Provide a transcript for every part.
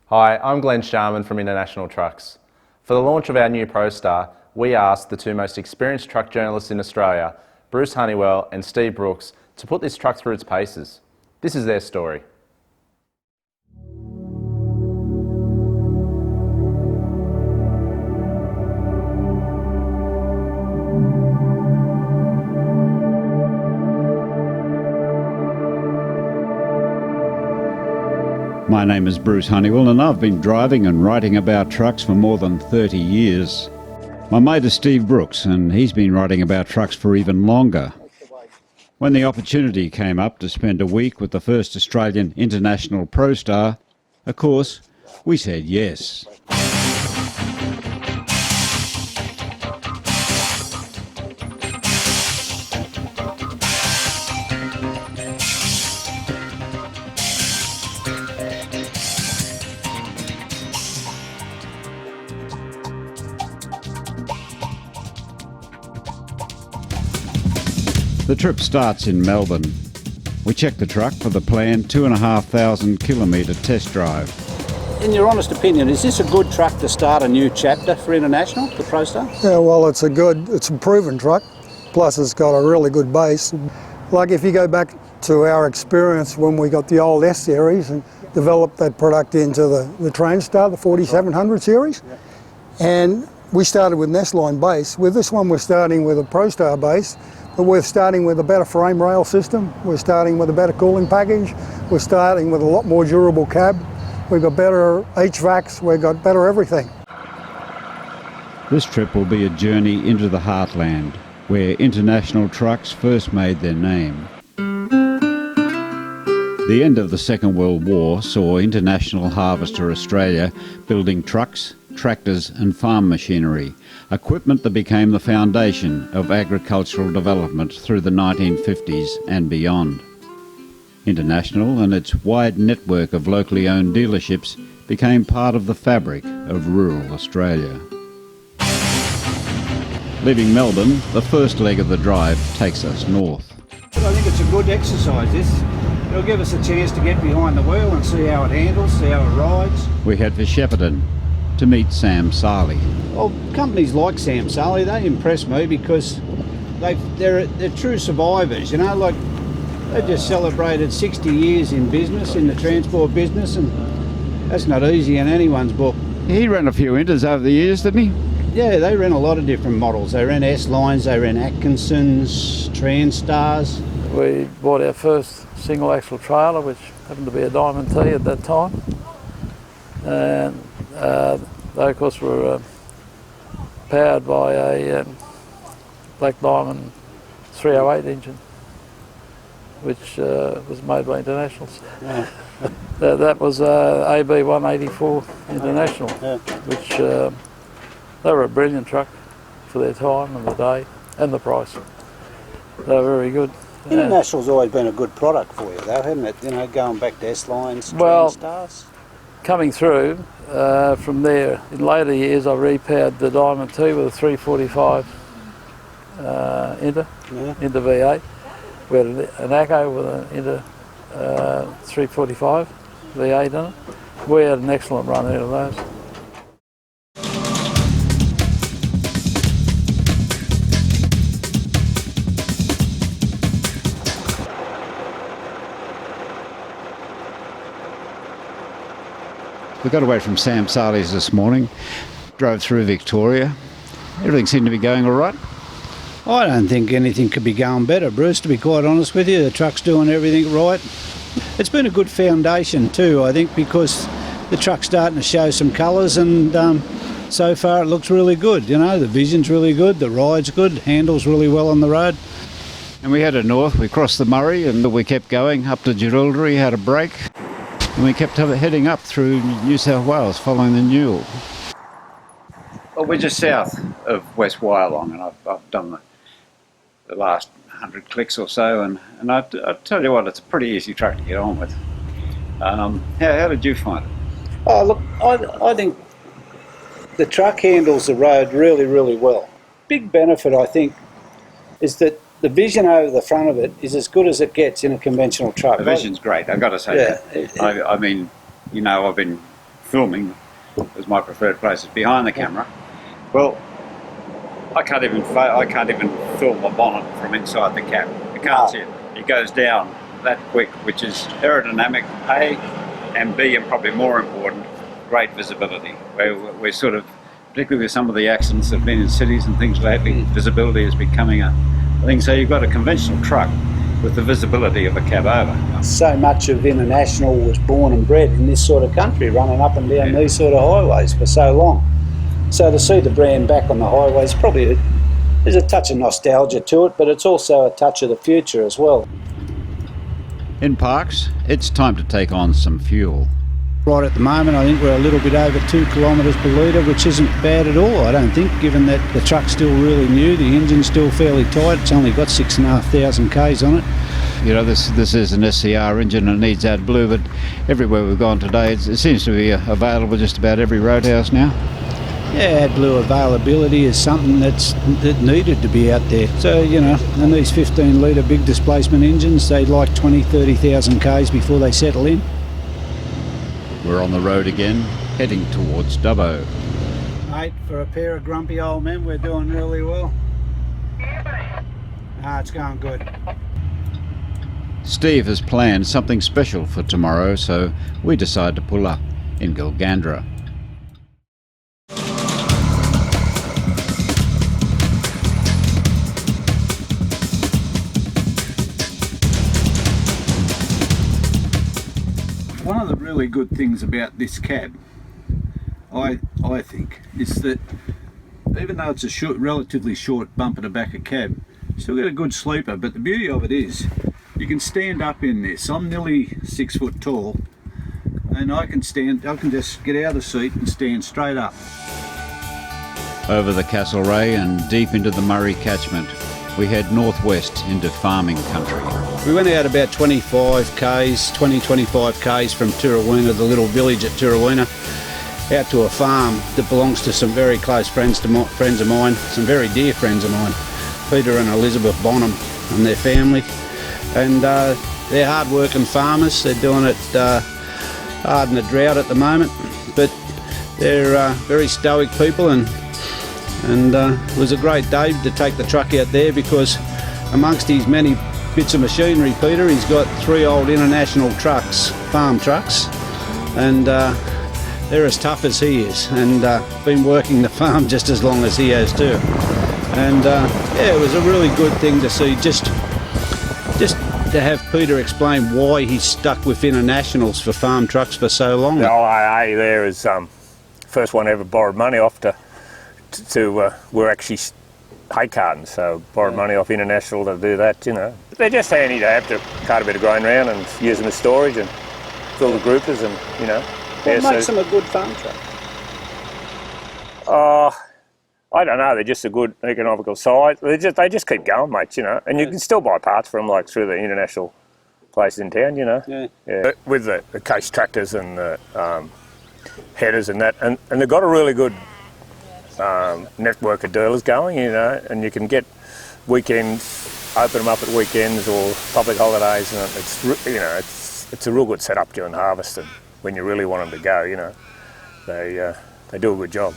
Hi, I'm Glenn Sharman from International Trucks. For the launch of our new ProStar, we asked the two most experienced truck journalists in Australia, Bruce Honeywill and Steve Brooks, to put this truck through its paces. This is their story. My name is Bruce Honeywill and I've been driving and writing about trucks for more than 30 years. My mate is Steve Brooks and he's been writing about trucks for even longer. When the opportunity came up to spend a week with the first Australian International ProStar, of course, we said yes. The trip starts in Melbourne. We check the truck for the planned 2,500 kilometre test drive. In your honest opinion, is this a good truck to start a new chapter for International, the ProStar? Yeah, well, it's a proven truck, plus it's got a really good base. Like if you go back to our experience when we got the old S series and developed that product into the TransStar, the 4700 series, and we started with Nestline base. With this one, we're starting with a ProStar base, but we're starting with a better frame rail system, we're starting with a better cooling package, we're starting with a lot more durable cab, we've got better HVACs, we've got better everything. This trip will be a journey into the heartland, where International Trucks first made their name. The end of the Second World War saw International Harvester Australia building trucks, tractors and farm machinery, equipment that became the foundation of agricultural development through the 1950s and beyond. International and its wide network of locally owned dealerships became part of the fabric of rural Australia. Leaving Melbourne, the first leg of the drive takes us north. I think it's a good exercise, this. It'll give us a chance to get behind the wheel and see how it handles, see how it rides. We head for Silverton to meet Sam Sarley. Well, companies like Sam Sarley, they impress me because they're true survivors, you know, like they just celebrated 60 years in business, in the transport business, and that's not easy in anyone's book. He ran a few Inters over the years, didn't he? Yeah, they ran a lot of different models. They ran S-Lines, they ran Atkinsons, TransStars. We bought our first single axle trailer, which happened to be a Diamond T at that time. And they of course were powered by a Black Diamond 308 engine, which was made by Internationals. Yeah. that was AB 184 International, which they were a brilliant truck for their time and the day and the price. They were very good. International's always been a good product for you though, hasn't it? You know, going back to S-Lines, well, TransStars. Coming through from there, in later years I repowered the Diamond T with a 345 Inter V8. We had an Acco with an Inter 345 V8 in it. We had an excellent run out of those. We got away from Sam Sarley's this morning, drove through Victoria. Everything seemed to be going all right. I don't think anything could be going better, Bruce, to be quite honest with you. The truck's doing everything right. It's been a good foundation too, I think, because the truck's starting to show some colours and so far it looks really good. You know, the vision's really good, the ride's good, handles really well on the road. And we headed north, we crossed the Murray and we kept going up to Jerilderie, had a break. And we kept heading up through New South Wales, following the Newell. Well, we're just south of West Wyalong, and I've done the last 100 clicks or so, and I tell you what, it's a pretty easy truck to get on with. How did you find it? Oh, look, I think the truck handles the road really, really well. Big benefit, I think, is that the vision over the front of it is as good as it gets in a conventional truck. The vision's great, I've got to say that. I mean, you know, I've been filming, as my preferred place is behind the camera. Well, I can't even film the bonnet from inside the cab. You can't see it. It goes down that quick, which is aerodynamic, A, and B, and probably more important, great visibility. We're sort of, particularly with some of the accidents that have been in cities and things lately, visibility is becoming a thing. So you've got a conventional truck with the visibility of a cab over. So much of International was born and bred in this sort of country, running up and down these sort of highways for so long. So to see the brand back on the highways, probably there's a touch of nostalgia to it, but it's also a touch of the future as well. In Parkes, it's time to take on some fuel. Right at the moment, I think we're a little bit over 2 kilometres per litre, which isn't bad at all, I don't think, given that the truck's still really new, the engine's still fairly tight, it's only got 6,500 k's on it. You know, this is an SCR engine and it needs AdBlue, but everywhere we've gone today, it seems to be available just about every Roadhouse now. Yeah, AdBlue availability is something that needed to be out there. So, you know, and these 15 litre big displacement engines, they like 20,000-30,000 k's before they settle in. We're on the road again, heading towards Dubbo. Mate, for a pair of grumpy old men, we're doing really well. It's going good. Steve has planned something special for tomorrow, so we decide to pull up in Gilgandra. One of the really good things about this cab, I think, is that even though it's a relatively short bumper to back a cab, still got a good sleeper, but the beauty of it is you can stand up in this. I'm nearly 6 foot tall and I can just get out of the seat and stand straight up. Over the Castlereagh and deep into the Murray catchment, we head northwest into farming country. We went out about 25 k's from Toorawina, the little village at Toorawina, out to a farm that belongs to some very close friends of mine, some very dear friends of mine, Peter and Elizabeth Bonham and their family. And they're hard-working farmers. They're doing it hard in the drought at the moment, but they're very stoic people, and it was a great day to take the truck out there because amongst his many bits of machinery, Peter, he's got 3 old International trucks, farm trucks, and they're as tough as he is, and been working the farm just as long as he has too. And yeah, it was a really good thing to see, just to have Peter explain why he's stuck with Internationals for farm trucks for so long. The IA there is first one I ever borrowed money off we're actually hay cartons, so borrowed money off International to do that, you know. But they're just handy to have to cart a bit of grain around and use them as storage and fill the groupers and, you know. What makes them a good farm truck? I don't know, they're just a good economical size. They just keep going, mate, you know. And you can still buy parts from them, like through the International places in town, you know. Yeah. With the case tractors and the headers and that, and they've got a really good network of dealers going, you know, and you can get weekends, open them up at weekends or public holidays, and it's a real good setup during harvest and when you really want them to go, you know. They do a good job.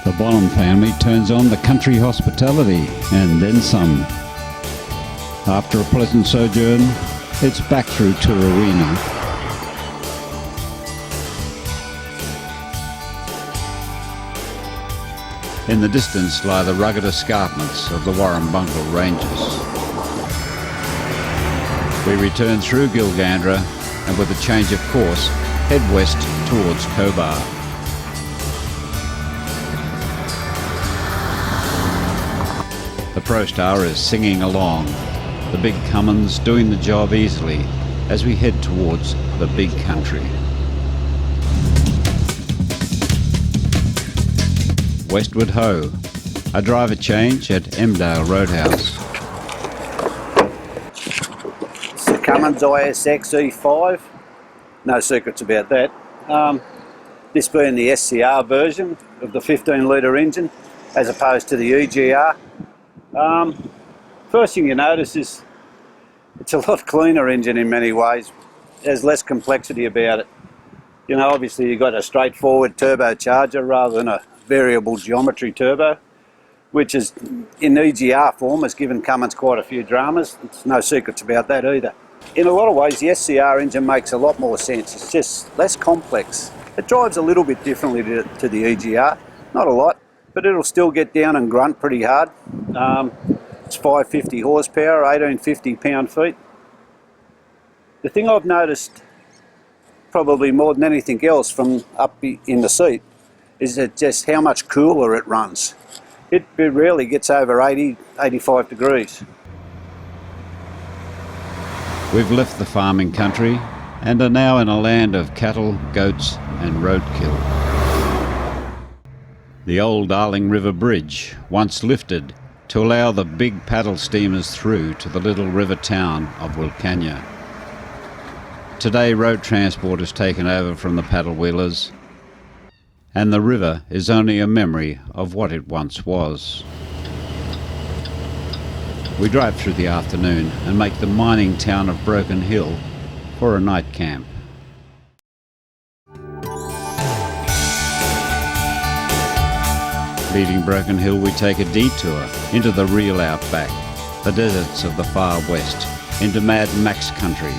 The Bonham family turns on the country hospitality and then some. After a pleasant sojourn, it's back through Toorawina. In the distance lie the rugged escarpments of the Warrumbungle Ranges. We return through Gilgandra and with a change of course, head west towards Cobar. The ProStar is singing along, the big Cummins doing the job easily as we head towards the big country. Westward ho, a driver change at Emdale Roadhouse. It's the Cummins ISX E5, no secrets about that. This being the SCR version of the 15 litre engine as opposed to the EGR. First thing you notice is it's a lot cleaner engine in many ways. There's less complexity about it. You know, obviously you've got a straightforward turbocharger rather than a variable geometry turbo, which is in EGR form has given Cummins quite a few dramas. There's no secrets about that either. In a lot of ways, the SCR engine makes a lot more sense. It's just less complex. It drives a little bit differently to the EGR, not a lot, but it'll still get down and grunt pretty hard. It's 550 horsepower, 1850 pound-feet. The thing I've noticed probably more than anything else from up in the seat is that just how much cooler it runs. It rarely gets over 80, 85 degrees. We've left the farming country and are now in a land of cattle, goats and roadkill. The old Darling River Bridge, once lifted to allow the big paddle steamers through to the little river town of Wilcannia. Today road transport has taken over from the paddle wheelers, and the river is only a memory of what it once was. We drive through the afternoon and make the mining town of Broken Hill for a night camp. Leaving Broken Hill, we take a detour into the real outback, the deserts of the far west, into Mad Max country,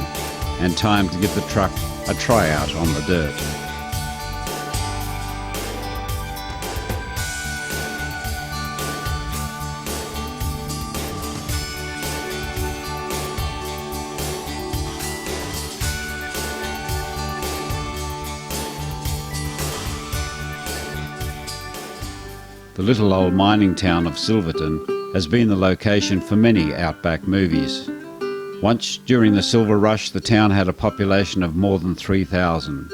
and time to give the truck a tryout on the dirt. The little old mining town of Silverton has been the location for many outback movies. Once, during the Silver Rush, the town had a population of more than 3,000.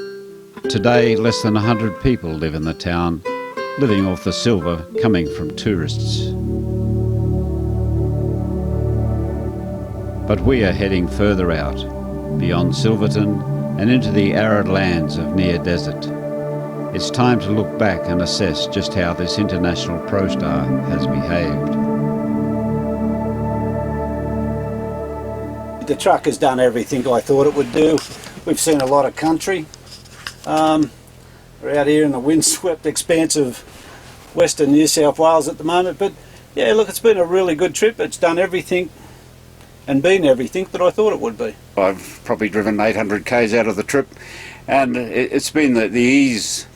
Today, less than 100 people live in the town, living off the silver coming from tourists. But we are heading further out, beyond Silverton and into the arid lands of near desert. It's time to look back and assess just how this International ProStar has behaved. The truck has done everything I thought it would do. We've seen a lot of country. We're out here in the windswept expanse of western New South Wales at the moment, but yeah, look, it's been a really good trip. It's done everything and been everything that I thought it would be. I've probably driven 800 k's out of the trip, and it's been the ease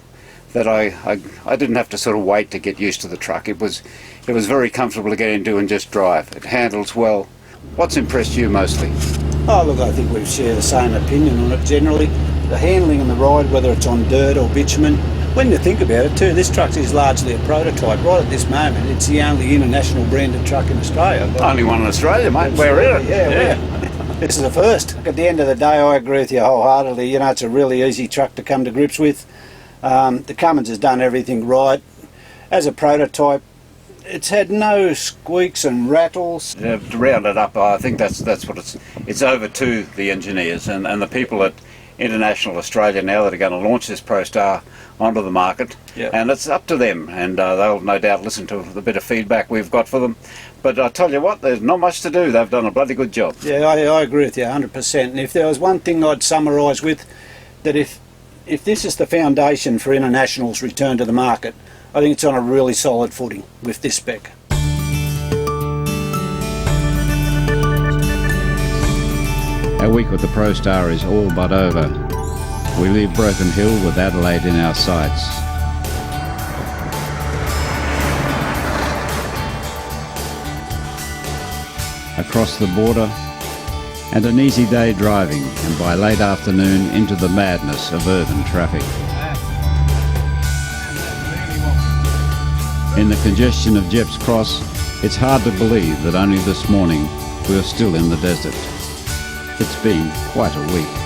that I didn't have to sort of wait to get used to the truck. It was very comfortable to get into and just drive. It handles well. What's impressed you mostly? Oh look, I think we share the same opinion on it generally. The handling and the ride, whether it's on dirt or bitumen. When you think about it too, this truck is largely a prototype. Right at this moment, it's the only international branded truck in Australia. Only one in Australia, mate. We're in it. Yeah. This is the first. At the end of the day, I agree with you wholeheartedly. You know, it's a really easy truck to come to grips with. The Cummins has done everything right. As a prototype, it's had no squeaks and rattles. To round it up, I think that's what it's over to the engineers and the people at International Australia now that are going to launch this ProStar onto the market. Yep. And it's up to them, and they'll no doubt listen to the bit of feedback we've got for them. But I tell you what, there's not much to do. They've done a bloody good job. Yeah, I agree with you 100%. And if there was one thing I'd summarise with, that if this is the foundation for International's return to the market, I think it's on a really solid footing with this spec. Our week with the ProStar is all but over. We leave Broken Hill with Adelaide in our sights. Across the border, and an easy day driving, and by late afternoon into the madness of urban traffic. In the congestion of Jepps Cross, it's hard to believe that only this morning we are still in the desert. It's been quite a week.